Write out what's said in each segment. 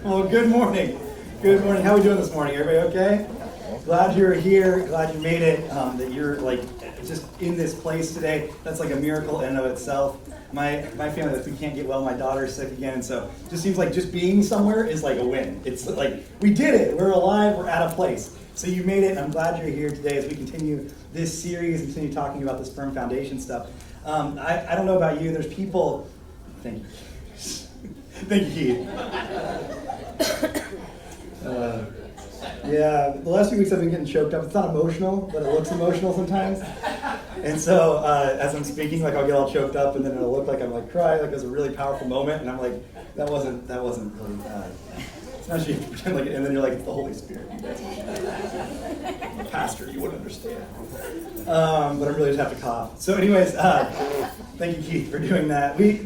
Well, good morning. Good morning. How are we doing this morning? Everybody okay? Glad you're here. Glad you made it. That you're like just in this place today. That's like a miracle in and of itself. My family, we can't get well. My daughter's sick again, and so it just seems like just being somewhere is like a win. It's like we did it. We're alive. We're at a place. So you made it. I'm glad you're here today as we continue this series and continue talking about this firm foundation stuff. I don't know about you. There's people. Thank you. Thank you, Keith. Yeah, the last few weeks I've been getting choked up. It's not emotional, but it looks emotional sometimes. And so as I'm speaking, like I'll get all choked up, and then it'll look like I'm like crying, like it was a really powerful moment, and I'm like, that wasn't really. It's not you pretend like it, and then you're like, it's the Holy Spirit. Pastor, you wouldn't understand. But I really just have to cough. So, anyways, thank you, Keith, for doing that. We're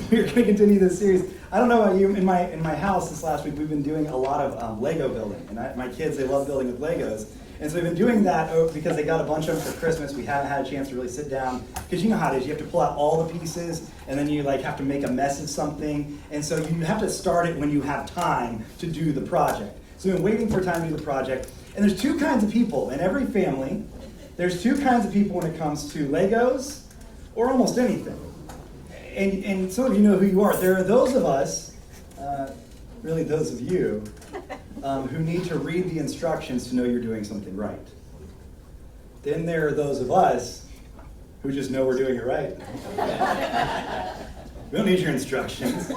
going to continue this series. I don't know about you. In my house this last week, we've been doing a lot of Lego building, and my kids, they love building with Legos. And so we've been doing that because they got a bunch of them for Christmas. We haven't had a chance to really sit down, because you know how it is. You have to pull out all the pieces, and then you like have to make a mess of something. And so you have to start it when you have time to do the project. So we've been waiting for time to do the project. And there's two kinds of people in every family. There's two kinds of people when it comes to Legos or almost anything. And some of you know who you are. There are those of us, really those of you, who need to read the instructions to know you're doing something right. Then there are those of us who just know we're doing it right. We don't need your instructions.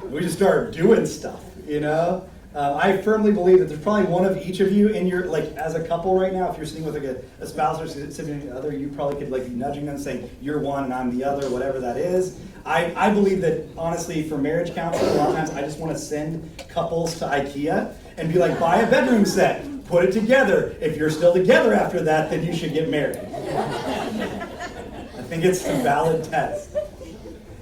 We just start doing stuff, you know? I firmly believe that there's probably one of each of you in your, like, as a couple right now, if you're sitting with like a spouse or significant other, you probably could like be nudging them saying, you're one and I'm the other, whatever that is. I believe that, honestly, for marriage counseling, a lot of times I just want to send couples to IKEA and be like, buy a bedroom set, put it together. If you're still together after that, then you should get married. I think it's a valid test.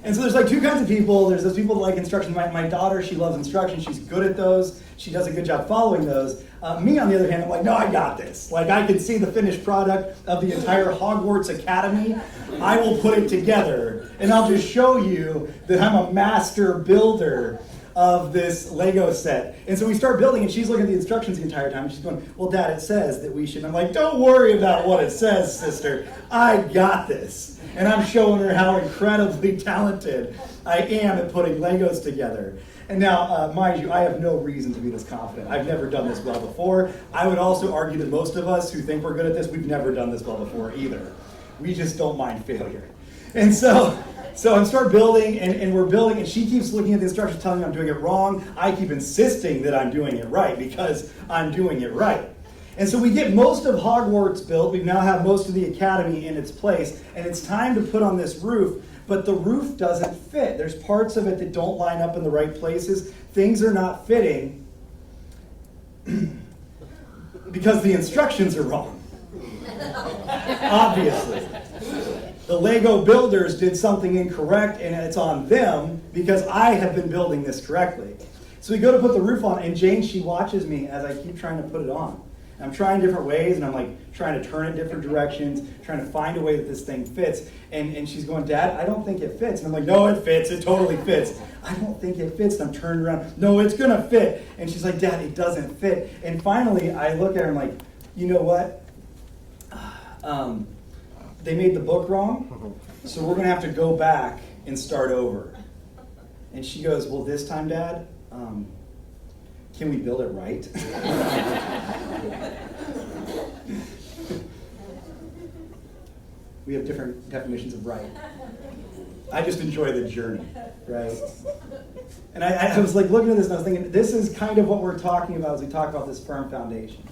And so there's like two kinds of people. There's those people that like instructions. My daughter, she loves instructions. She's good at those. She does a good job following those. Me, on the other hand, I'm like, no, I got this. Like, I can see the finished product of the entire Hogwarts Academy. I will put it together, and I'll just show you that I'm a master builder of this Lego set. And so we start building, and she's looking at the instructions the entire time. And she's going, well, Dad, it says that we should. I'm like, don't worry about what it says, sister. I got this. And I'm showing her how incredibly talented I am at putting Legos together. And now, mind you, I have no reason to be this confident. I've never done this well before. I would also argue that most of us who think we're good at this, we've never done this well before either. We just don't mind failure. And so I start building, and we're building, and she keeps looking at the instructions, telling me I'm doing it wrong. I keep insisting that I'm doing it right, because I'm doing it right. And so we get most of Hogwarts built. We now have most of the academy in its place, and it's time to put on this roof, but the roof doesn't fit. There's parts of it that don't line up in the right places. Things are not fitting because the instructions are wrong. Obviously. The Lego builders did something incorrect, and it's on them because I have been building this correctly. So we go to put the roof on, and Jane, she watches me as I keep trying to put it on. I'm trying different ways, and I'm like trying to turn it different directions, trying to find a way that this thing fits. And she's going, Dad, I don't think it fits. And I'm like, no, it fits. It totally fits. I don't think it fits. And I'm turning around. No, it's going to fit. And she's like, Dad, it doesn't fit. And finally, I look at her and I'm like, you know what? They made the book wrong, so we're going to have to go back and start over. And she goes, well, this time, Dad, can we build it right? We have different definitions of right. I just enjoy the journey, right? And I was like looking at this and I was thinking, this is kind of what we're talking about as we talk about this firm foundation.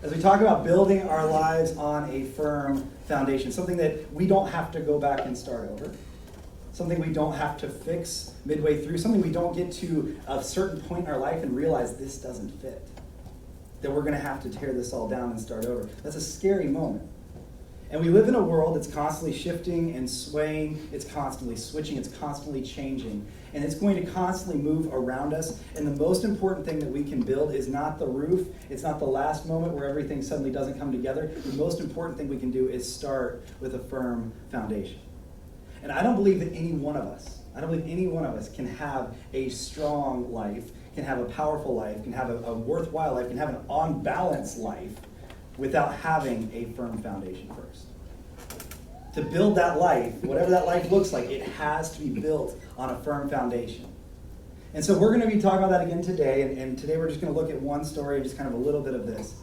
As we talk about building our lives on a firm foundation, something that we don't have to go back and start over. Something we don't have to fix midway through, something we don't get to a certain point in our life and realize this doesn't fit. That we're going to have to tear this all down and start over. That's a scary moment. And we live in a world that's constantly shifting and swaying, it's constantly switching, it's constantly changing. And it's going to constantly move around us. And the most important thing that we can build is not the roof, it's not the last moment where everything suddenly doesn't come together. The most important thing we can do is start with a firm foundation. And I don't believe that any one of us can have a strong life, can have a powerful life, can have a worthwhile life, can have an on-balance life without having a firm foundation first. To build that life, whatever that life looks like, it has to be built on a firm foundation. And so we're going to be talking about that again today, and today we're just going to look at one story and just kind of a little bit of this.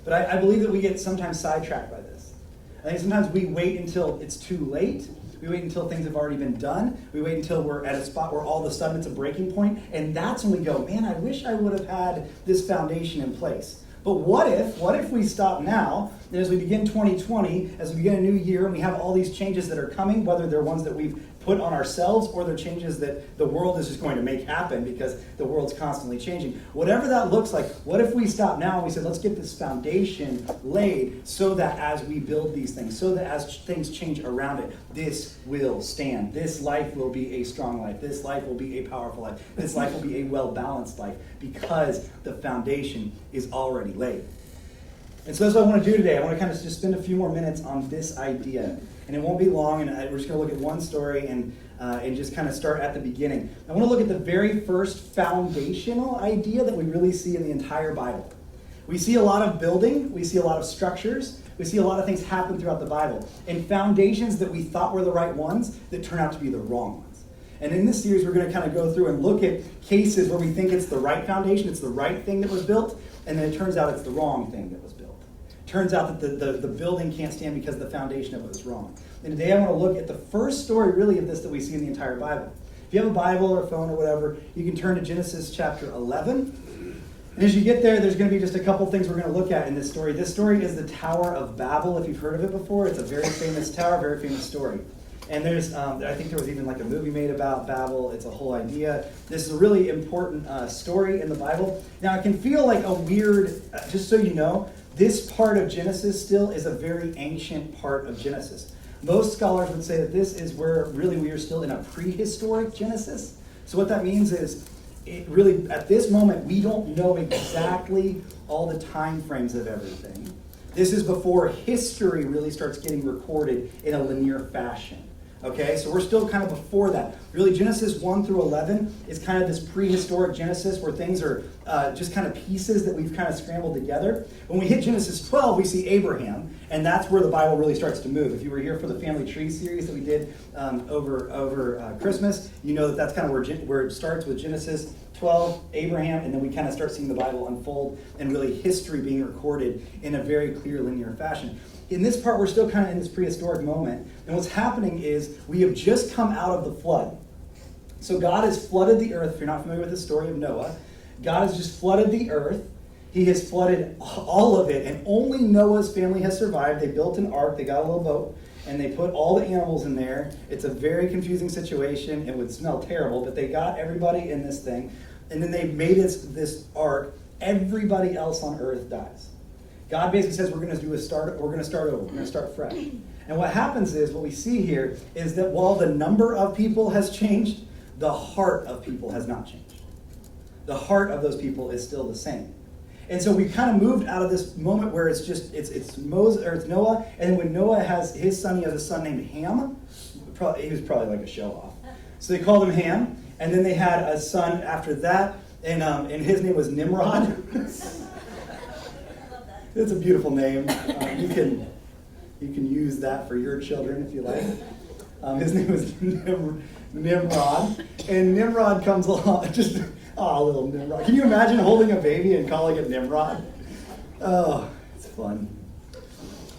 But I believe that we get sometimes sidetracked by this. I think sometimes we wait until it's too late. We wait until things have already been done. We wait until we're at a spot where all of a sudden it's a breaking point, and that's when we go, man, I wish I would have had this foundation in place. But what if we stop now, and as we begin 2020, as we begin a new year, and we have all these changes that are coming, whether they're ones that we've put on ourselves or they're changes that the world is just going to make happen because the world's constantly changing. Whatever that looks like, what if we stop now and we say, let's get this foundation laid so that as we build these things, so that as things change around it, this will stand. This life will be a strong life. This life will be a powerful life. This life will be a well-balanced life because the foundation is already laid. And so that's what I want to do today. I want to kind of just spend a few more minutes on this idea. And it won't be long, and we're just going to look at one story and just kind of start at the beginning. I want to look at the very first foundational idea that we really see in the entire Bible. We see a lot of building, we see a lot of structures, we see a lot of things happen throughout the Bible, and foundations that we thought were the right ones that turn out to be the wrong ones. And in this series, we're going to kind of go through and look at cases where we think it's the right foundation, it's the right thing that was built, and then it turns out it's the wrong thing that was built. Turns out that the building can't stand because the foundation of it was wrong. And today I want to look at the first story really of this that we see in the entire Bible. If you have a Bible or a phone or whatever, you can turn to Genesis chapter 11. And as you get there, there's going to be just a couple things we're going to look at in this story. This story is the Tower of Babel, if you've heard of it before. It's a very famous tower, very famous story. And there's, I think there was even like a movie made about Babel. It's a whole idea. This is a really important story in the Bible. Now, it can feel like a weird, just so you know, this part of Genesis still is a very ancient part of Genesis. Most scholars would say that this is where really we are still in a prehistoric Genesis. So what that means is, it really, at this moment, we don't know exactly all the time frames of everything. This is before history really starts getting recorded in a linear fashion. Okay, so we're still kind of before that. Really, Genesis 1 through 11 is kind of this prehistoric Genesis where things are just kind of pieces that we've kind of scrambled together. When we hit Genesis 12, we see Abraham, and that's where the Bible really starts to move. If you were here for the Family Tree series that we did over Christmas, you know that that's kind of where it starts with Genesis 12, Abraham, and then we kind of start seeing the Bible unfold and really history being recorded in a very clear linear fashion. In this part, we're still kind of in this prehistoric moment. And what's happening is we have just come out of the flood. So God has flooded the earth. If you're not familiar with the story of Noah, God has just flooded the earth. He has flooded all of it. And only Noah's family has survived. They built an ark. They got a little boat. And they put all the animals in there. It's a very confusing situation. It would smell terrible. But they got everybody in this thing. And then they made this ark. Everybody else on earth dies. God basically says we're going to start over. We're going to start fresh. And what happens is, what we see here is that while the number of people has changed, the heart of people has not changed. The heart of those people is still the same. And so we kind of moved out of this moment where it's Moses or it's Noah, and then when Noah has his son, he has a son named Ham. He was probably like a show off. So they called him Ham, and then they had a son after that, and his name was Nimrod. It's a beautiful name. You can use that for your children if you like. His name was Nimrod. And Nimrod comes along, little Nimrod. Can you imagine holding a baby and calling it Nimrod? Oh, it's fun.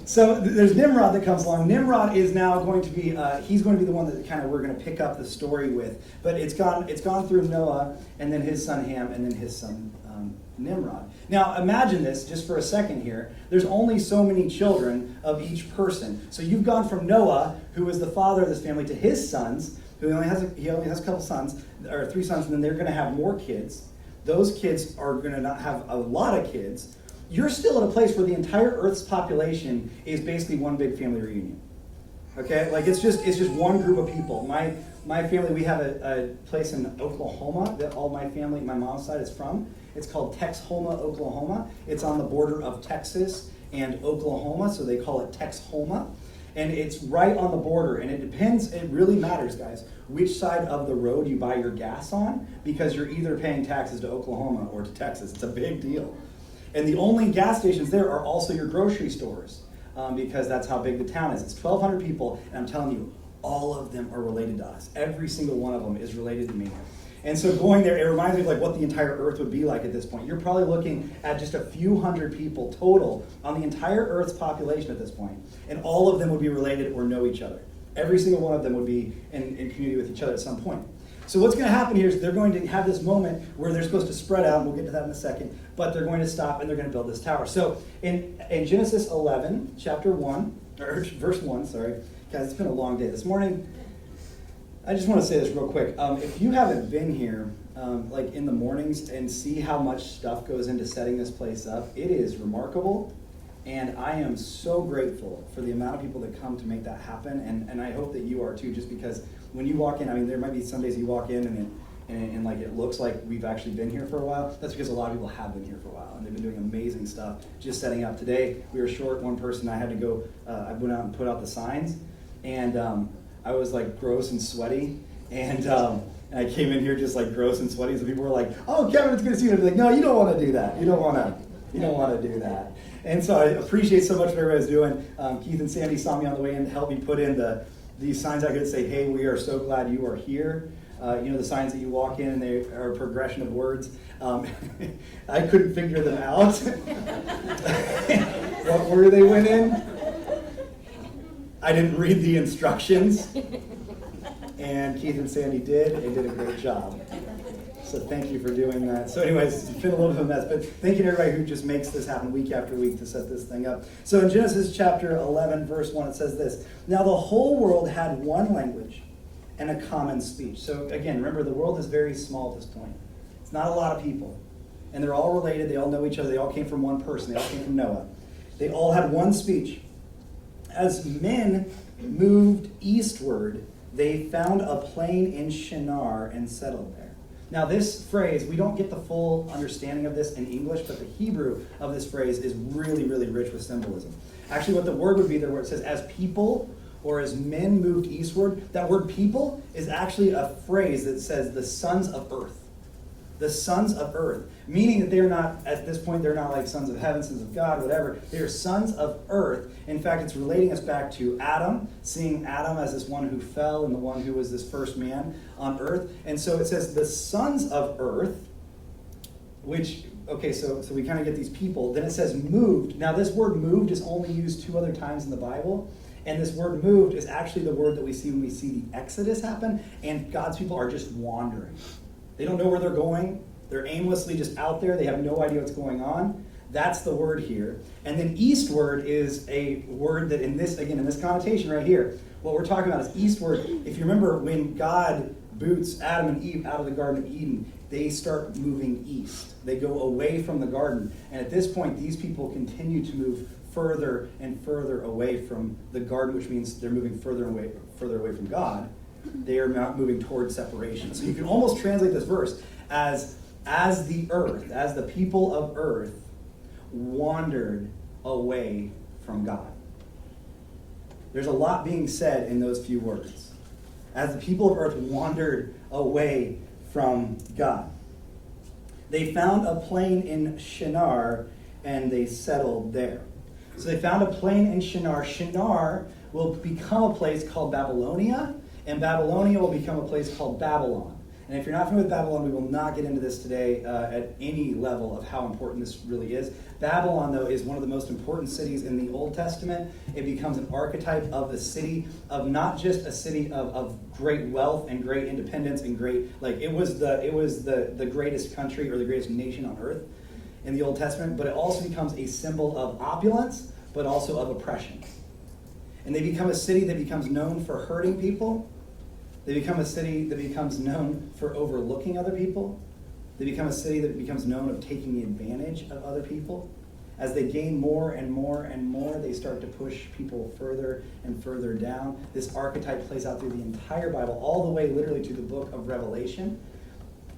So there's Nimrod that comes along. Nimrod is now going to be, he's going to be the one that kind of we're going to pick up the story with. But it's gone through Noah, and then his son Ham, and then his son Nimrod. Now imagine this just for a second here. There's only so many children of each person. So you've gone from Noah, who was the father of this family, to his sons, who he only has a couple sons, or 3 sons, and then they're going to have more kids. Those kids are going to not have a lot of kids. You're still at a place where the entire Earth's population is basically one big family reunion. Okay, like it's just one group of people. My family, we have a place in Oklahoma that all my family, my mom's side is from. It's called Texhoma, Oklahoma. It's on the border of Texas and Oklahoma, so they call it Texhoma. And it's right on the border, and it depends, it really matters, guys, which side of the road you buy your gas on, because you're either paying taxes to Oklahoma or to Texas. It's a big deal. And the only gas stations there are also your grocery stores, because that's how big the town is. It's 1,200 people, and I'm telling you, all of them are related to us. Every single one of them is related to me. And so going there, it reminds me of like what the entire earth would be like at this point. You're probably looking at just a few hundred people total on the entire earth's population at this point. And all of them would be related or know each other. Every single one of them would be in community with each other at some point. So what's going to happen here is they're going to have this moment where they're supposed to spread out, and we'll get to that in a second, but they're going to stop and they're going to build this tower. So in Genesis 11, chapter 1, or verse 1, sorry. Guys, it's been a long day this morning. I just want to say this real quick. If you haven't been here, like in the mornings and see how much stuff goes into setting this place up, it is remarkable. And I am so grateful for the amount of people that come to make that happen. And I hope that you are too, just because when you walk in, I mean, there might be some days you walk in and like it looks like we've actually been here for a while. That's because a lot of people have been here for a while, and they've been doing amazing stuff just setting up. Today, we were short one person. I had to go, I went out and put out the signs, and I was like gross and sweaty, and I came in here just like gross and sweaty. So people were like, "Oh, Kevin, it's good to see you." I'd be like, "No, you don't want to do that. You don't want to do that." And so I appreciate so much what everybody's doing. Keith and Sandy saw me on the way in to help me put in these signs. I could say, "Hey, we are so glad you are here." The signs that you walk in, and they are a progression of words. I couldn't figure them out. What order they went in. I didn't read the instructions, and Keith and Sandy did, and did a great job. So thank you for doing that. So anyways, it's been a little bit of a mess, but thank you to everybody who just makes this happen week after week to set this thing up. So in Genesis chapter 11, verse 1, it says this: "Now the whole world had one language and a common speech." So again, remember, the world is very small at this point. It's not a lot of people. And they're all related. They all know each other. They all came from one person. They all came from Noah. They all had one speech. "As men moved eastward, they found a plain in Shinar and settled there." Now this phrase, we don't get the full understanding of this in English, but the Hebrew of this phrase is really, really rich with symbolism. Actually, what the word would be there, where it says, "as people," or "as men moved eastward," that word "people" is actually a phrase that says the sons of earth. The sons of earth, meaning that they're not, at this point, they're not like sons of heaven, sons of God, whatever. They're sons of earth. In fact, it's relating us back to Adam, seeing Adam as this one who fell and the one who was this first man on earth. And so it says the sons of earth, which, okay, so we kind of get these people. Then it says moved. Now this word moved is only used 2 other times in the Bible. And this word moved is actually the word that we see when we see the Exodus happen, and God's people are just wandering. They don't know where they're going. They're aimlessly just out there. They have no idea what's going on. That's the word here. And then eastward is a word that in this connotation right here, what we're talking about is eastward. If you remember, when God boots Adam and Eve out of the Garden of Eden, they start moving east. They go away from the garden. And at this point, these people continue to move further and further away from the garden, which means they're moving further away from God. They are not moving towards separation. So you can almost translate this verse as the earth, as the people of earth wandered away from God. There's a lot being said in those few words. As the people of earth wandered away from God. They found a plain in Shinar, and they settled there. So they found a plain in Shinar. Shinar will become a place called Babylonia, and Babylonia will become a place called Babylon. And if you're not familiar with Babylon, we will not get into this today at any level of how important this really is. Babylon, though, is one of the most important cities in the Old Testament. It becomes an archetype of the city, of not just a city of great wealth and great independence and great, like it was the greatest country or the greatest nation on earth in the Old Testament, but it also becomes a symbol of opulence, but also of oppression. And they become a city that becomes known for hurting people. They become a city that becomes known for overlooking other people. They become a city that becomes known of taking advantage of other people. As they gain more and more and more, they start to push people further and further down. This archetype plays out through the entire Bible, all the way literally to the book of Revelation.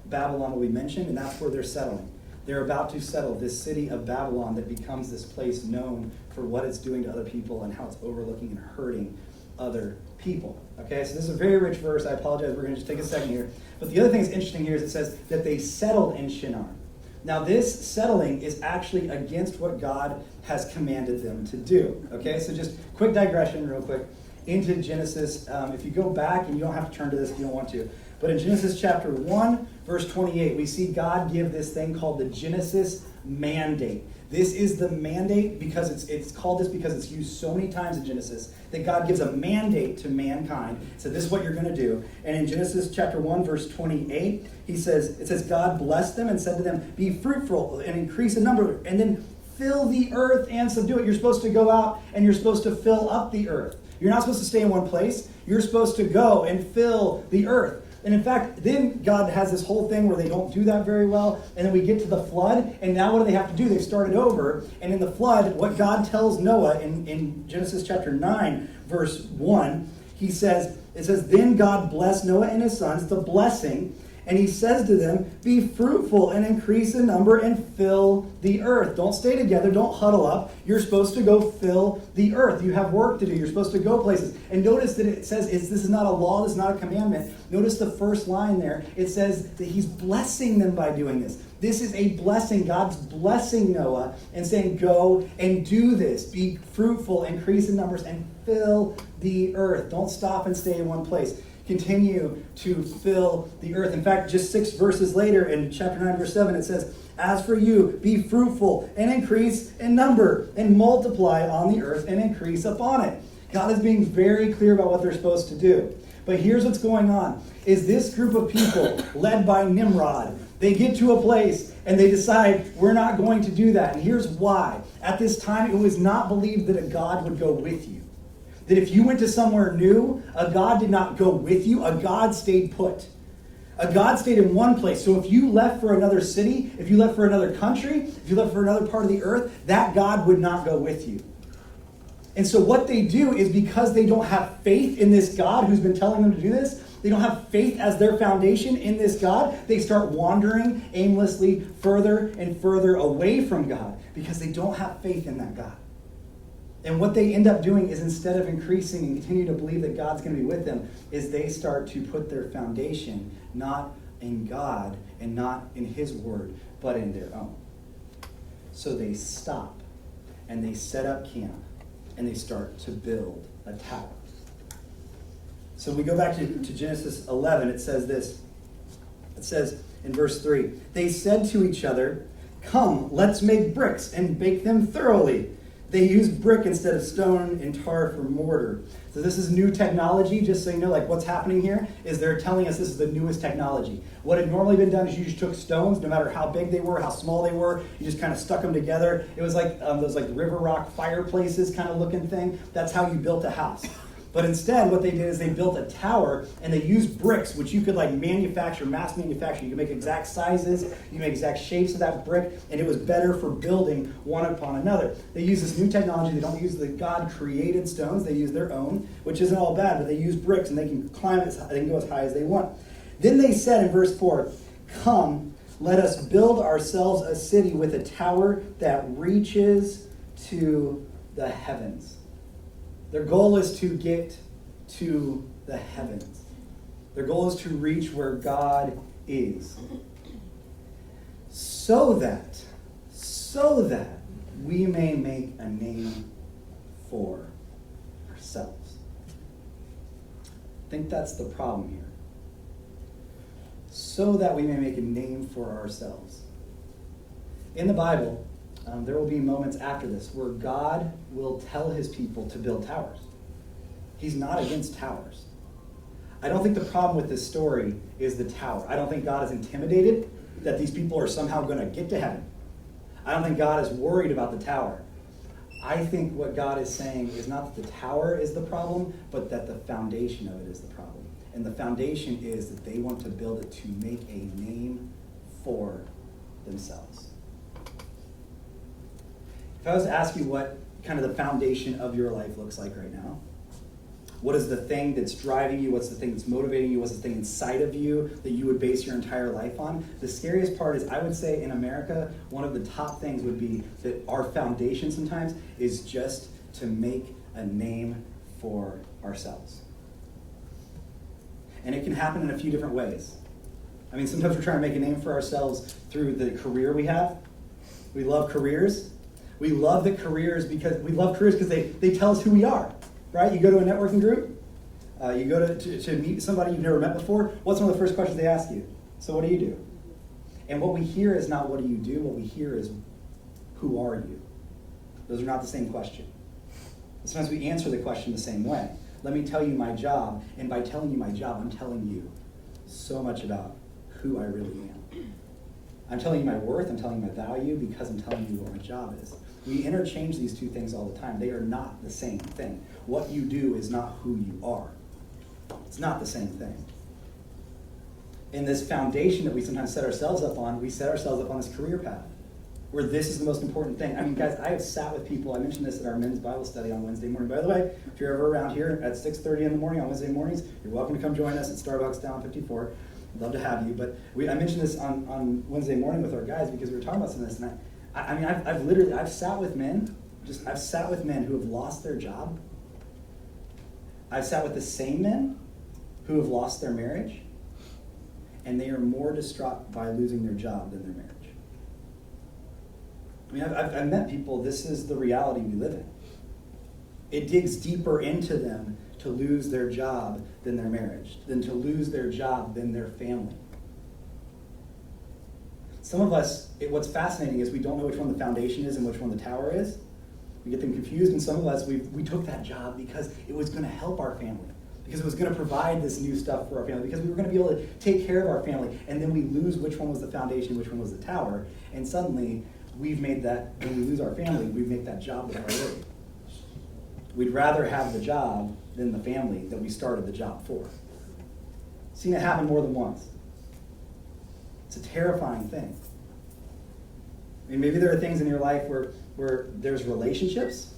Babylon will be mentioned, and that's where they're settling. They're about to settle this city of Babylon that becomes this place known for what it's doing to other people and how it's overlooking and hurting other people. Okay, so this is a very rich verse. I apologize, we're going to just take a second here. But the other thing that's interesting here is it says that they settled in Shinar. Now this settling is actually against what God has commanded them to do. Okay, so just quick digression real quick into Genesis. If you go back, and you don't have to turn to this if you don't want to, but in Genesis chapter 1, verse 28, we see God give this thing called the Genesis mandate. This is the mandate because it's called this because it's used so many times in Genesis that God gives a mandate to mankind. So this is what you're going to do. And in Genesis chapter 1, verse 28, it says, God blessed them and said to them, be fruitful and increase in number, and then fill the earth and subdue it. You're supposed to go out and you're supposed to fill up the earth. You're not supposed to stay in one place. You're supposed to go and fill the earth. And in fact, then God has this whole thing where they don't do that very well. And then we get to the flood. And now what do they have to do? They've started over. And in the flood, what God tells Noah in Genesis chapter 9, verse 1, it says, then God blessed Noah and his sons, the blessing. And he says to them, be fruitful and increase in number and fill the earth. Don't stay together. Don't huddle up. You're supposed to go fill the earth. You have work to do. You're supposed to go places. And notice that it says this is not a law. This is not a commandment. Notice the first line there. It says that he's blessing them by doing this. This is a blessing. God's blessing Noah and saying, go and do this. Be fruitful, increase in numbers, and fill the earth. Don't stop and stay in one place. Continue to fill the earth. In fact, just 6 verses later in chapter 9, verse 7, it says, as for you, be fruitful and increase in number and multiply on the earth and increase upon it. God is being very clear about what they're supposed to do. But here's what's going on, is this group of people led by Nimrod, they get to a place and they decide, we're not going to do that. And here's why. At this time, it was not believed that a God would go with you. That if you went to somewhere new, a God did not go with you. A God stayed put. A God stayed in one place. So if you left for another city, if you left for another country, if you left for another part of the earth, that God would not go with you. And so what they do is because they don't have faith in this God who's been telling them to do this, they don't have faith as their foundation in this God, they start wandering aimlessly further and further away from God because they don't have faith in that God. And what they end up doing is instead of increasing and continue to believe that God's going to be with them, is they start to put their foundation not in God and not in his word, but in their own. So they stop and they set up camp and they start to build a tower. So we go back to Genesis 11. It says this. It says in verse 3, they said to each other, come, let's make bricks and bake them thoroughly. They use brick instead of stone and tar for mortar. So this is new technology, just so you know, like what's happening here is they're telling us this is the newest technology. What had normally been done is you just took stones, no matter how big they were, how small they were, you just kind of stuck them together. It was like those like river rock fireplaces kind of looking thing. That's how you built a house. But instead, what they did is they built a tower, and they used bricks, which you could like manufacture, mass manufacture. You could make exact sizes, you can make exact shapes of that brick, and it was better for building one upon another. They use this new technology. They don't use the God-created stones. They use their own, which isn't all bad, but they use bricks, and they can climb it, they can go as high as they want. Then they said in verse 4, come, let us build ourselves a city with a tower that reaches to the heavens. Their goal is to get to the heavens. Their goal is to reach where God is. So that we may make a name for ourselves. I think that's the problem here. So that we may make a name for ourselves. In the Bible, there will be moments after this where God will tell his people to build towers. He's not against towers. I don't think the problem with this story is the tower. I don't think God is intimidated that these people are somehow going to get to heaven. I don't think God is worried about the tower. I think what God is saying is not that the tower is the problem, but that the foundation of it is the problem. And the foundation is that they want to build it to make a name for themselves. If I was to ask you what kind of the foundation of your life looks like right now, What is the thing that's driving you? What's the thing that's motivating you? What's the thing inside of you that you would base your entire life on? The scariest part is, I would say in America, one of the top things would be that our foundation sometimes is just to make a name for ourselves. And it can happen in a few different ways. I mean, sometimes we're trying to make a name for ourselves through the career we have. We love careers. We love careers because they tell us who we are, right? You go to a networking group, you go to meet somebody you've never met before. What's one of the first questions they ask you? So what do you do? And what we hear is not what do you do, what we hear is who are you? Those are not the same question. Sometimes we answer the question the same way. Let me tell you my job, and by telling you my job, I'm telling you so much about who I really am. I'm telling you my worth, I'm telling you my value, because I'm telling you what my job is. We interchange these two things all the time. They are not the same thing. What you do is not who you are. It's not the same thing. In this foundation that we sometimes set ourselves up on, we set ourselves up on this career path, where this is the most important thing. I mean, guys, I have sat with people, I mentioned this at our men's Bible study on Wednesday morning. By the way, if you're ever around here at 6:30 in the morning on Wednesday mornings, you're welcome to come join us at Starbucks down 54. I'd love to have you. But I mentioned this on Wednesday morning with our guys because we were talking about some of this. And I've sat with men, I've sat with men who have lost their job. I've sat with the same men who have lost their marriage, and they are more distraught by losing their job than their marriage. I mean, I've met people, this is the reality we live in. It digs deeper into them to lose their job than their marriage, than to lose their job than their family. Some of us, what's fascinating is we don't know which one the foundation is and which one the tower is. We get them confused, and some of us, we took that job because it was going to help our family, because it was going to provide this new stuff for our family, because we were going to be able to take care of our family, and then we lose which one was the foundation, which one was the tower, and suddenly we've made that, when we lose our family, we make that job the priority. We'd rather have the job than the family that we started the job for. Seen it happen more than once. It's a terrifying thing. I mean, maybe there are things in your life where there's relationships,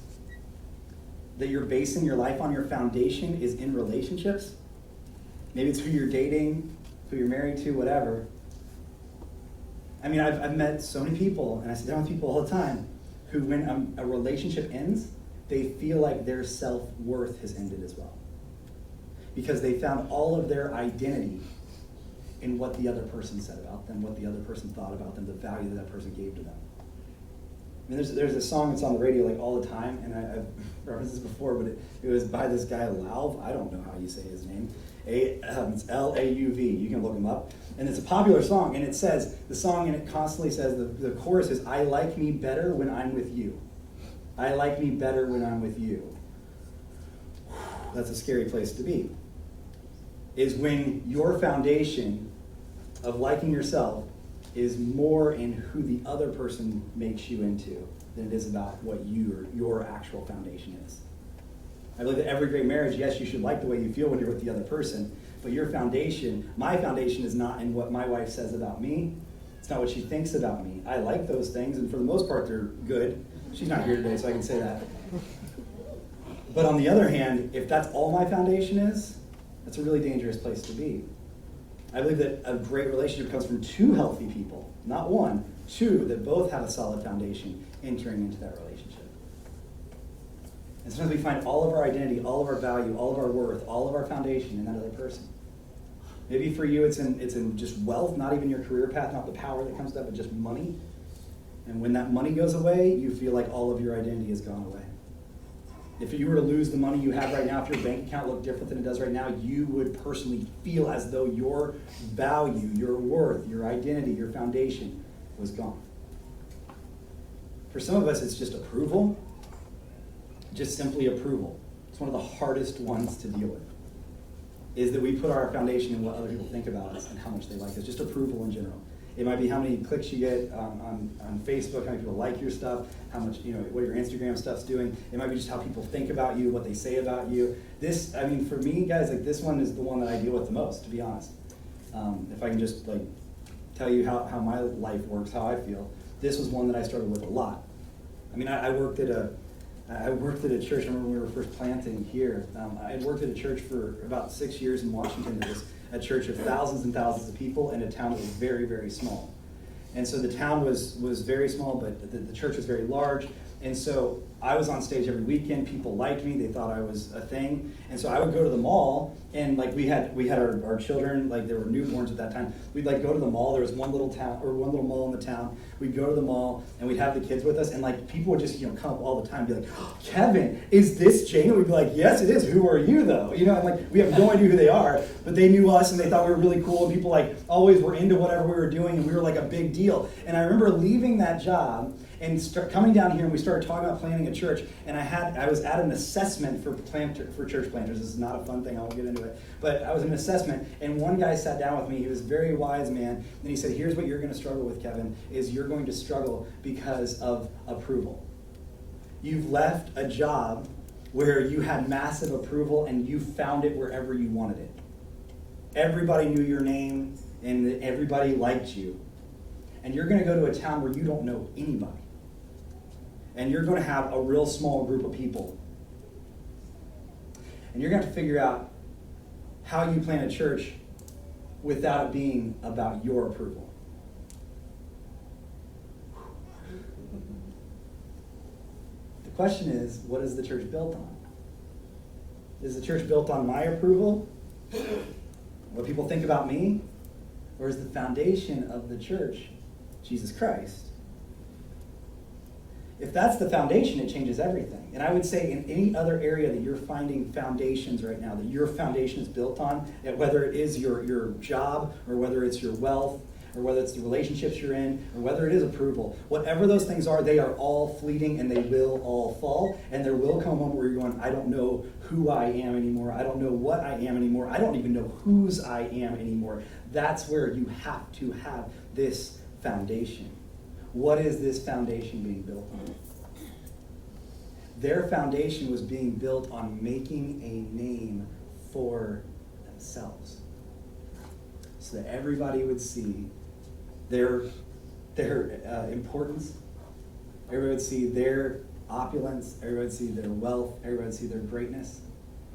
that you're basing your life on, your foundation is in relationships. Maybe it's who you're dating, who you're married to, whatever. I mean, I've met so many people, and I sit down with people all the time, who when a relationship ends, they feel like their self-worth has ended as well. Because they found all of their identity in what the other person said about them, what the other person thought about them, the value that person gave to them. I mean, there's a song that's on the radio like all the time, and I've referenced this before, but it was by this guy Lauv. I don't know how you say his name. It's L-A-U-V. You can look him up. And it's a popular song, and it says, the song, and it constantly says, the chorus is, I like me better when I'm with you. I like me better when I'm with you. That's a scary place to be. Is when your foundation of liking yourself is more in who the other person makes you into than it is about what your actual foundation is. I believe that every great marriage, yes, you should like the way you feel when you're with the other person, but your foundation, my foundation is not in what my wife says about me. It's not what she thinks about me. I like those things, and for the most part, they're good. She's not here today, so I can say that. But on the other hand, if that's all my foundation is, that's a really dangerous place to be. I believe that a great relationship comes from two healthy people, not one, two that both have a solid foundation entering into that relationship. And sometimes we find all of our identity, all of our value, all of our worth, all of our foundation in that other person. Maybe for you it's in just wealth, not even your career path, not the power that comes to that, but just money. And when that money goes away, you feel like all of your identity has gone away. If you were to lose the money you have right now, if your bank account looked different than it does right now, you would personally feel as though your value, your worth, your identity, your foundation was gone. For some of us, it's just approval, just simply approval. It's one of the hardest ones to deal with, is that we put our foundation in what other people think about us and how much they like us, just approval in general. It might be how many clicks you get on Facebook, how many people like your stuff, how much, what your Instagram stuff's doing. It might be just how people think about you, what they say about you. This, I mean, for me, guys, like this one is the one that I deal with the most, to be honest. If I can just like tell you how my life works, how I feel, this was one that I struggled with a lot. I mean, I worked at I worked at a church, I remember when we were first planting here. I had worked at a church for about 6 years in Washington. It was a church of thousands and thousands of people in a town that was very, very small. And so the town was very small, but the church was very large. And so I was on stage every weekend. People liked me. They thought I was a thing. And so I would go to the mall, and like we had our children, like there were newborns at that time. We'd like go to the mall. There was one little mall in the town. We'd go to the mall, and we'd have the kids with us, and like people would just come up all the time and be like, oh, Kevin, is this Jane? And we'd be like, yes, it is. Who are you though? And like we have no idea who they are, but they knew us, and they thought we were really cool, and people like always were into whatever we were doing, and we were like a big deal. And I remember leaving that job and coming down here, and we started talking about planting a church. And I was at an assessment for church planters. This is not a fun thing. I won't get into it. But I was in an assessment, and one guy sat down with me. He was a very wise man, and he said, "Here's what you're going to struggle with, Kevin. Is you're going to struggle because of approval. You've left a job where you had massive approval, and you found it wherever you wanted it. Everybody knew your name, and everybody liked you. And you're going to go to a town where you don't know anybody. And you're going to have a real small group of people. And you're going to have to figure out how you plant a church without it being about your approval." The question is, what is the church built on? Is the church built on my approval? What people think about me? Or is the foundation of the church Jesus Christ? If that's the foundation, it changes everything. And I would say in any other area that you're finding foundations right now, that your foundation is built on, whether it is your job, or whether it's your wealth, or whether it's the relationships you're in, or whether it is approval, whatever those things are, they are all fleeting, and they will all fall. And there will come a moment where you're going, I don't know who I am anymore. I don't know what I am anymore. I don't even know whose I am anymore. That's where you have to have this foundation. What is this foundation being built on? Their foundation was being built on making a name for themselves, so that everybody would see their importance, everybody would see their opulence, everybody would see their wealth, everybody would see their greatness,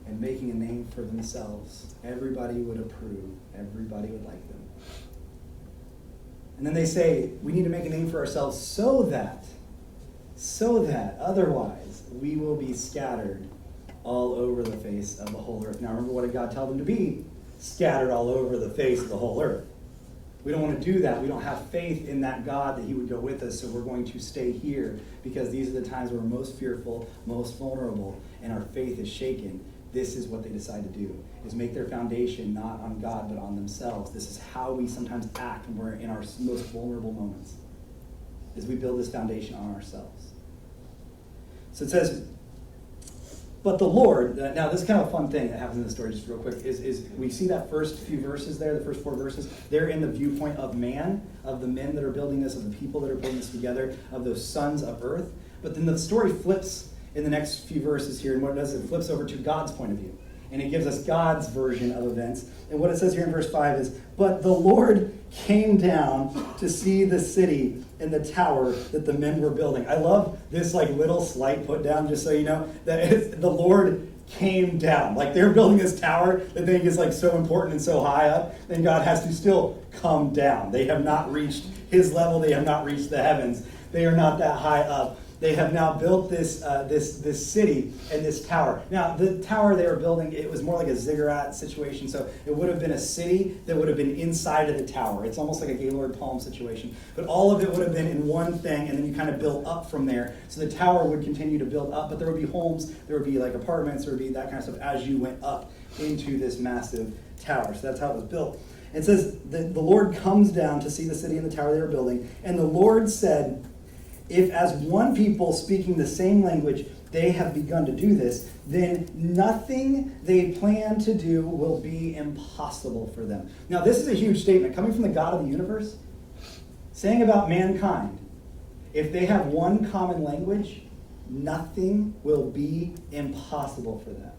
and making a name for themselves. Everybody would approve, everybody would like them. And then they say, we need to make a name for ourselves so that otherwise we will be scattered all over the face of the whole earth. Now remember, what did God tell them to be? Scattered all over the face of the whole earth. We don't want to do that. We don't have faith in that God that he would go with us, so we're going to stay here because these are the times where we're most fearful, most vulnerable, and our faith is shaken. This is what they decide to do, is make their foundation not on God, but on themselves. This is how we sometimes act when we're in our most vulnerable moments, is we build this foundation on ourselves. So it says, but the Lord, now this is kind of a fun thing that happens in the story, just real quick, is we see that first few verses there, the first 4 verses, they're in the viewpoint of man, of the men that are building this, of the people that are putting this together, of those sons of earth. But then the story flips in the next few verses here, and what it does is it flips over to God's point of view. And it gives us God's version of events. And what it says here in verse 5 is, but the Lord came down to see the city and the tower that the men were building. I love this little slight put down, just so you know, that the Lord came down. Like they're building this tower that they think is so important and so high up, then God has to still come down. They have not reached his level. They have not reached the heavens. They are not that high up. They have now built this city and this tower. Now, the tower they were building, it was more like a ziggurat situation. So it would have been a city that would have been inside of the tower. It's almost like a Gaylord Palm situation. But all of it would have been in one thing, and then you kind of build up from there. So the tower would continue to build up, but there would be homes, there would be apartments, there would be that kind of stuff as you went up into this massive tower. So that's how it was built. It says that the Lord comes down to see the city and the tower they were building, and the Lord said, if as one people speaking the same language they have begun to do this, then nothing they plan to do will be impossible for them. Now this is a huge statement coming from the God of the universe, saying about mankind, if they have one common language, nothing will be impossible for them.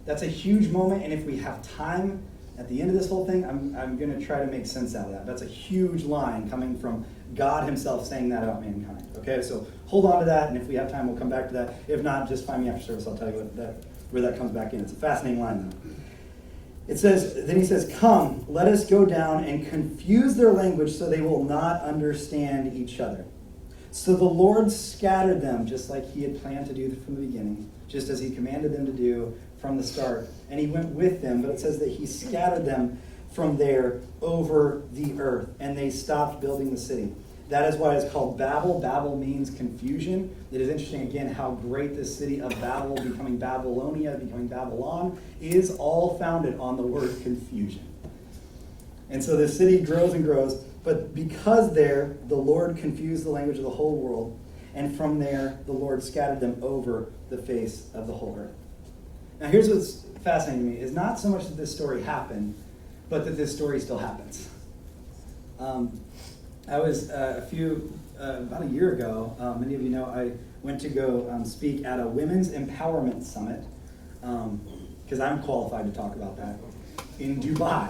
That's a huge moment, and if we have time, at the end of this whole thing, I'm going to try to make sense out of that. That's a huge line coming from God himself saying that about mankind. Okay, so hold on to that, and if we have time, we'll come back to that. If not, just find me after service. I'll tell you where that comes back in. It's a fascinating line, though. It says, then he says, "Come, let us go down and confuse their language so they will not understand each other." So the Lord scattered them just like he had planned to do from the beginning, just as he commanded them to do from the start. And he went with them, but it says that he scattered them from there over the earth, and they stopped building the city. That is why it's called Babel. Babel means confusion. It is interesting, again, how great this city of Babel, becoming Babylonia, becoming Babylon, is all founded on the word confusion. And so this city grows and grows, but because there, the Lord confused the language of the whole world, and from there, the Lord scattered them over the face of the whole earth. Now here's what's fascinating to me, is not so much that this story happened, but that this story still happens. I was about a year ago, many of you know, I went to go speak at a women's empowerment summit, because I'm qualified to talk about that, in Dubai.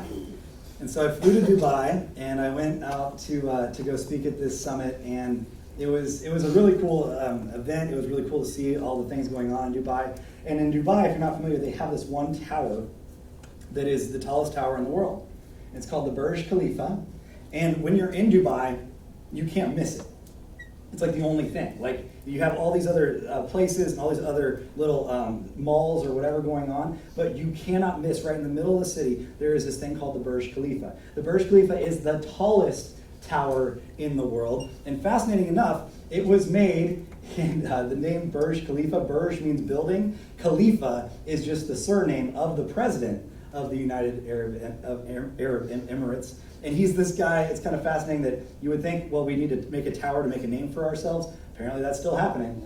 And so I flew to Dubai, and I went out to go speak at this summit, and it was a really cool event. It was really cool to see all the things going on in Dubai. And in Dubai, if you're not familiar, they have this one tower that is the tallest tower in the world. It's called the Burj Khalifa. And when you're in Dubai, you can't miss it. It's like the only thing. Like, you have all these other places and all these other little malls or whatever going on, but you cannot miss, right in the middle of the city, there is this thing called the Burj Khalifa. The Burj Khalifa is the tallest tower in the world. And fascinating enough, it was made in the name Burj Khalifa. Burj means building. Khalifa is just the surname of the president of the United Arab Emirates. And he's this guy. It's kind of fascinating that you would think, well, we need to make a tower to make a name for ourselves. Apparently that's still happening.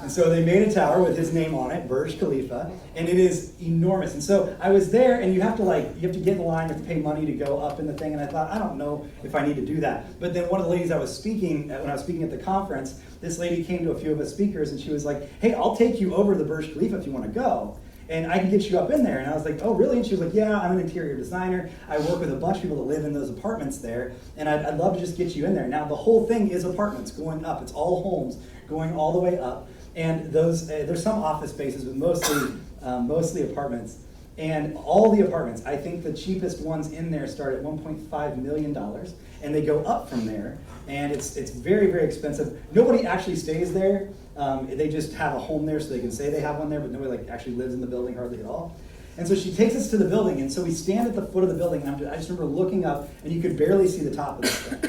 And so they made a tower with his name on it, Burj Khalifa, and it is enormous. And so I was there, and you have to get in the line, you have to pay money to go up in the thing, and I thought, I don't know if I need to do that. But then one of the ladies I was speaking, when I was speaking at the conference, this lady came to a few of us speakers, and she was like, "Hey, I'll take you over to the Burj Khalifa if you want to go. And I can get you up in there." And I was like, "Oh, really?" And she was like, "Yeah, I'm an interior designer. I work with a bunch of people that live in those apartments there, and I'd love to just get you in there." Now, the whole thing is apartments going up. It's all homes going all the way up. And those there's some office spaces, but mostly apartments. And all the apartments, I think the cheapest ones in there start at $1.5 million, and they go up from there. And it's very, very expensive. Nobody actually stays there. They just have a home there so they can say they have one there, but nobody actually lives in the building hardly at all. And so she takes us to the building, and so we stand at the foot of the building, and I just remember looking up, and you could barely see the top of this thing.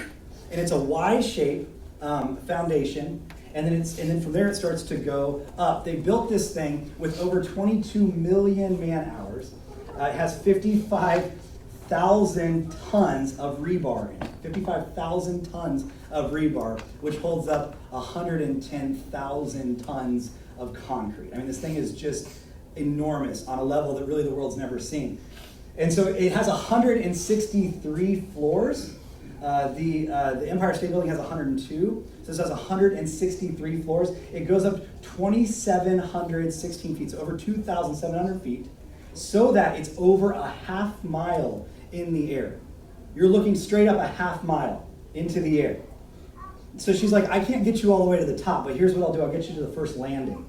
And it's a Y-shaped foundation, and then from there it starts to go up. They built this thing with over 22 million man-hours. It has 55,000 tons of rebar in it. 55,000 tons of rebar, which holds up 110,000 tons of concrete. I mean, this thing is just enormous on a level that really the world's never seen. And so it has 163 floors. The Empire State Building has 102. So this has 163 floors. It goes up 2,716 feet, so over 2,700 feet, so that it's over a half mile in the air. You're looking straight up a half mile into the air. So she's like, "I can't get you all the way to the top, but here's what I'll do. I'll get you to the first landing."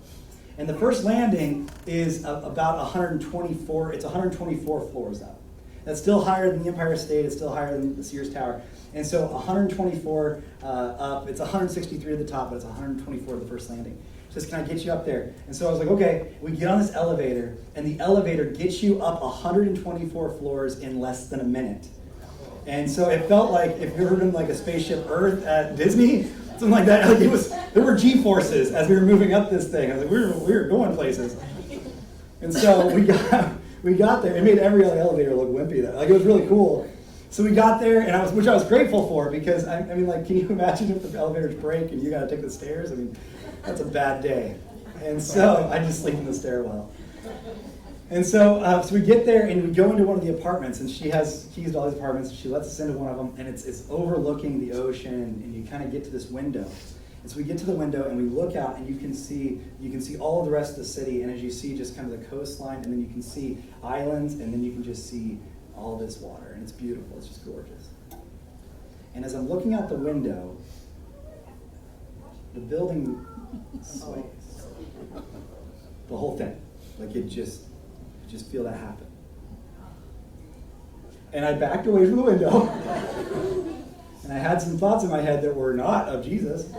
And the first landing is about 124. It's 124 floors up. That's still higher than the Empire State. It's still higher than the Sears Tower. And so 124 up. It's 163 at the top, but it's 124 at the first landing. She says, "Can I get you up there?" And so I was like, "Okay." We get on this elevator, and the elevator gets you up 124 floors in less than a minute. And so it felt like if you heard in like a Spaceship Earth at Disney, something like that. Like there were G-forces as we were moving up this thing. I was like, we were going places. And so we got there. It made every other elevator look wimpy though. Like it was really cool. So we got there, and which I was grateful for, because I mean, like, can you imagine if the elevators break and you got to take the stairs? I mean, that's a bad day. And so I just sleep in the stairwell. And so we get there, and we go into one of the apartments, and she has keys to all these apartments, and she lets us into one of them, and it's overlooking the ocean, and you kind of get to this window. And so we get to the window, and we look out, and you can see all of the rest of the city, and as you see just kind of the coastline, and then you can see islands, and then you can just see all this water, and it's beautiful. It's just gorgeous. And as I'm looking out the window, the building sways. The whole thing. Like it just feel that happen. And I backed away from the window. And I had some thoughts in my head that were not of Jesus.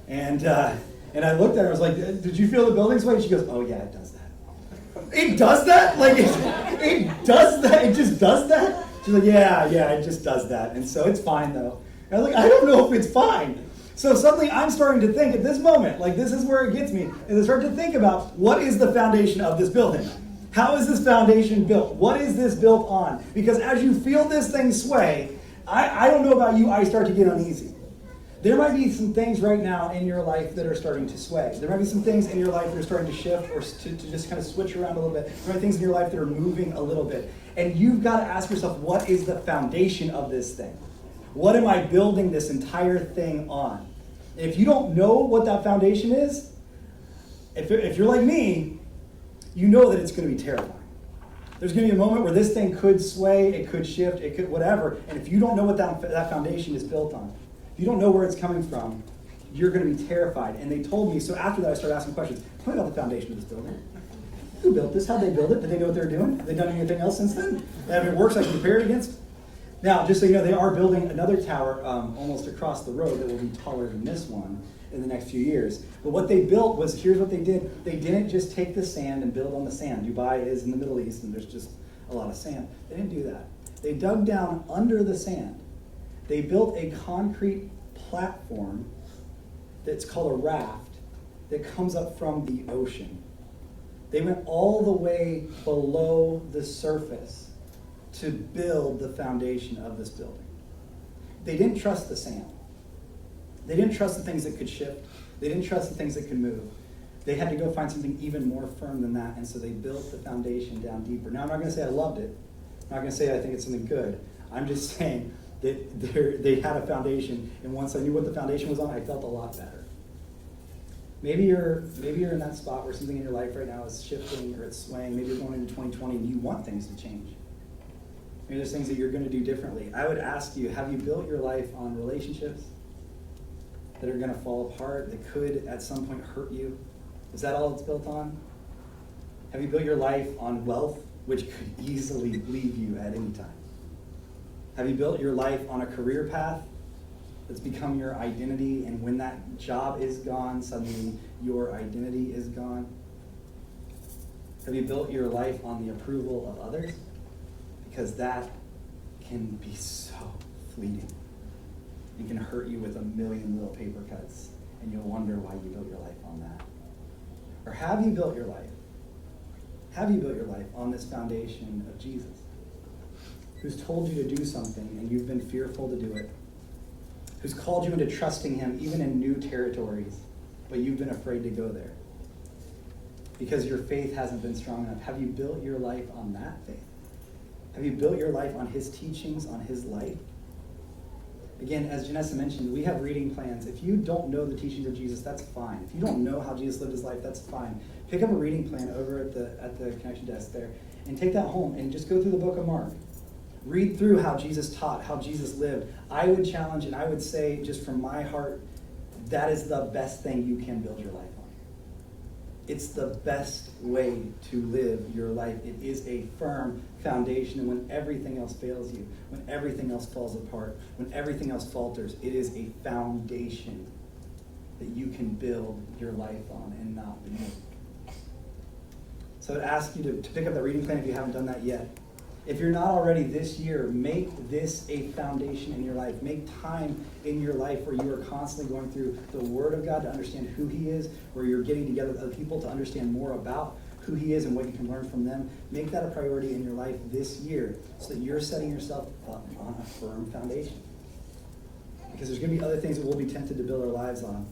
And I looked at her, I was like, did you feel the building sway? And she goes, oh yeah, it does that. It does that? Like, it does that? It just does that? She's like, yeah, it just does that. And so it's fine though. And I was like, I don't know if it's fine. So suddenly I'm starting to think at this moment, like this is where it gets me, is I start to think about what is the foundation of this building? How is this foundation built? What is this built on? Because as you feel this thing sway, I don't know about you, I start to get uneasy. There might be some things right now in your life that are starting to sway. There might be some things in your life that are starting to shift or to just kind of switch around a little bit. There might be things in your life that are moving a little bit. And you've got to ask yourself, what is the foundation of this thing? What am I building this entire thing on? And if you don't know what that foundation is, if you're like me, you know that it's going to be terrifying. There's going to be a moment where this thing could sway, it could shift, it could whatever. And if you don't know what that foundation is built on, if you don't know where it's coming from, you're going to be terrified. And they told me, so after that I started asking questions. Tell me about the foundation of this building. Who built this? How'd they build it? Did they know what they were doing? Have they done anything else since then? If it works, I can compare it against. Now, just so you know, they are building another tower almost across the road that will be taller than this one in the next few years. But what they built was, here's what they did. They didn't just take the sand and build on the sand. Dubai is in the Middle East and there's just a lot of sand. They didn't do that. They dug down under the sand. They built a concrete platform that's called a raft that comes up from the ocean. They went all the way below the surface to build the foundation of this building. They didn't trust the sand. They didn't trust the things that could shift. They didn't trust the things that could move. They had to go find something even more firm than that, and so they built the foundation down deeper. Now, I'm not going to say I loved it. I'm not going to say I think it's something good. I'm just saying that they had a foundation, and once I knew what the foundation was on, I felt a lot better. Maybe you're in that spot where something in your life right now is shifting or it's swaying. Maybe you're going into 2020 and you want things to change. Maybe there's things that you're going to do differently. I would ask you, have you built your life on relationships that are going to fall apart, that could at some point hurt you? Is that all it's built on? Have you built your life on wealth, which could easily leave you at any time? Have you built your life on a career path that's become your identity, and when that job is gone, suddenly your identity is gone? Have you built your life on the approval of others? Because that can be so fleeting. It can hurt you with a million little paper cuts, and you'll wonder why you built your life on that. Or have you built your life? Have you built your life on this foundation of Jesus, who's told you to do something and you've been fearful to do it, who's called you into trusting him even in new territories, but you've been afraid to go there because your faith hasn't been strong enough? Have you built your life on that faith? Have you built your life on his teachings, on his life? Again, as Janessa mentioned, we have reading plans. If you don't know the teachings of Jesus, that's fine. If you don't know how Jesus lived his life, that's fine. Pick up a reading plan over at the connection desk there and take that home and just go through the book of Mark. Read through how Jesus taught, how Jesus lived. I would challenge and I would say, just from my heart, that is the best thing you can build your life on. It's the best way to live your life. It is a firm foundation, and when everything else fails you, when everything else falls apart, when everything else falters, it is a foundation that you can build your life on and not be moved. So I'd ask you to pick up that reading plan if you haven't done that yet. If you're not already this year, make this a foundation in your life. Make time in your life where you are constantly going through the Word of God to understand who he is, where you're getting together with other people to understand more about who he is and what you can learn from them. Make that a priority in your life this year so that you're setting yourself up on a firm foundation. Because there's going to be other things that we'll be tempted to build our lives on.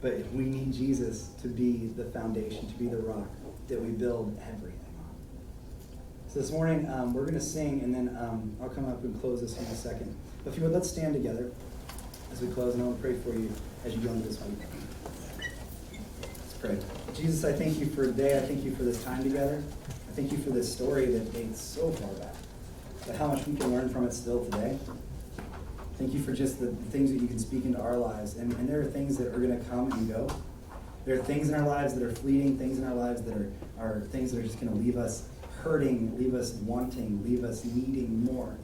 But we need Jesus to be the foundation, to be the rock that we build everything. So this morning, we're going to sing, and then I'll come up and close this in a second. But if you would, let's stand together as we close, and I want to pray for you as you go into this week. Let's pray. Jesus, I thank you for today. I thank you for this time together. I thank you for this story that dates so far back, but how much we can learn from it still today. Thank you for just the things that you can speak into our lives. And there are things that are going to come and go. There are things in our lives that are fleeting, things in our lives that are things that are just going to leave us hurting, leave us wanting, leave us needing more.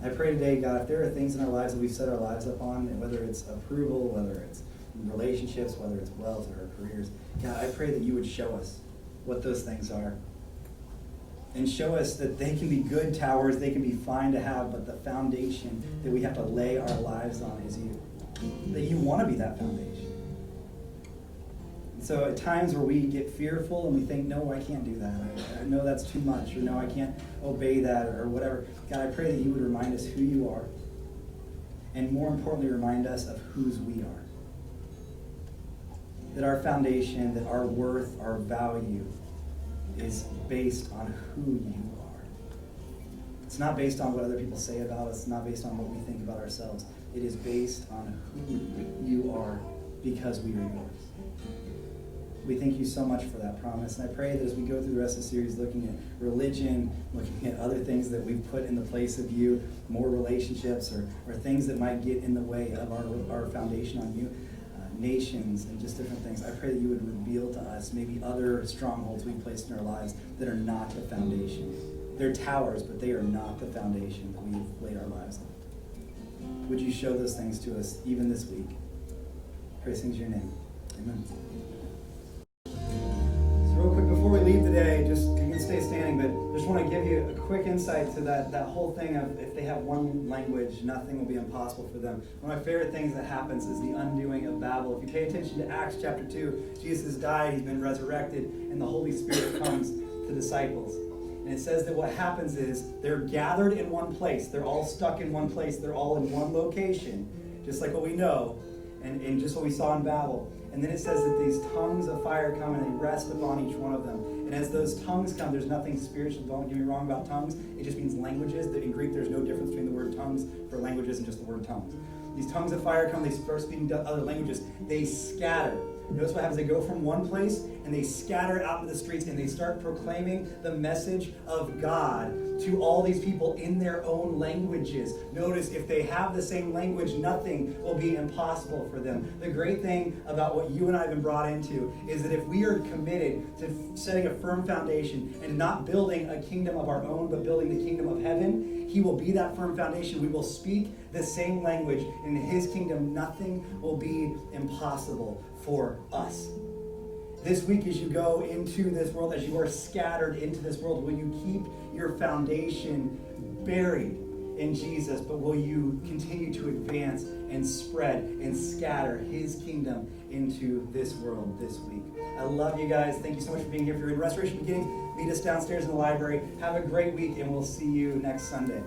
I pray today, God, if there are things in our lives that we've set our lives up on, and whether it's approval, whether it's relationships, whether it's wealth or careers, God, I pray that you would show us what those things are. And show us that they can be good towers, they can be fine to have, but the foundation that we have to lay our lives on is you. That you want to be that foundation. And so at times where we get fearful and we think, no, I can't do that. I know that's too much, or no, I can't obey that, or whatever. God, I pray that you would remind us who you are. And more importantly, remind us of whose we are. That our foundation, that our worth, our value is based on who you are. It's not based on what other people say about us. It's not based on what we think about ourselves. It is based on who you are because we are yours. We thank you so much for that promise. And I pray that as we go through the rest of the series looking at religion, looking at other things that we've put in the place of you, more relationships or things that might get in the way of our foundation on you, nations and just different things, I pray that you would reveal to us maybe other strongholds we placed in our lives that are not the foundation. They're towers, but they are not the foundation that we've laid our lives on. Would you show those things to us even this week? Praise things in your name. Amen. So real quick before we leave today, just you can stay standing, but just want to give you a quick insight to that whole thing of if they have one language, nothing will be impossible for them. One of my favorite things that happens is the undoing of Babel. If you pay attention to Acts chapter 2, Jesus has died, he's been resurrected, and the Holy Spirit comes to disciples. And it says that what happens is they're gathered in one place. They're all stuck in one place. They're all in one location, just like what we know and just what we saw in Babel. And then it says that these tongues of fire come and they rest upon each one of them. And as those tongues come, there's nothing spiritual, don't get me wrong about tongues. It just means languages. In Greek, there's no difference between the word tongues for languages and just the word tongues. These tongues of fire come, they start speaking other languages. They scatter. Notice what happens. They go from one place and they scatter out into the streets and they start proclaiming the message of God to all these people in their own languages. Notice if they have the same language, nothing will be impossible for them. The great thing about what you and I have been brought into is that if we are committed to setting a firm foundation and not building a kingdom of our own, but building the kingdom of heaven, he will be that firm foundation. We will speak the same language. In his kingdom, nothing will be impossible for us. This week, as you go into this world, as you are scattered into this world, will you keep your foundation buried in Jesus, but will you continue to advance and spread and scatter his kingdom into this world this week? I love you guys. Thank you so much for being here. If you're in Restoration Beginnings, meet us downstairs in the library. Have a great week, and we'll see you next Sunday.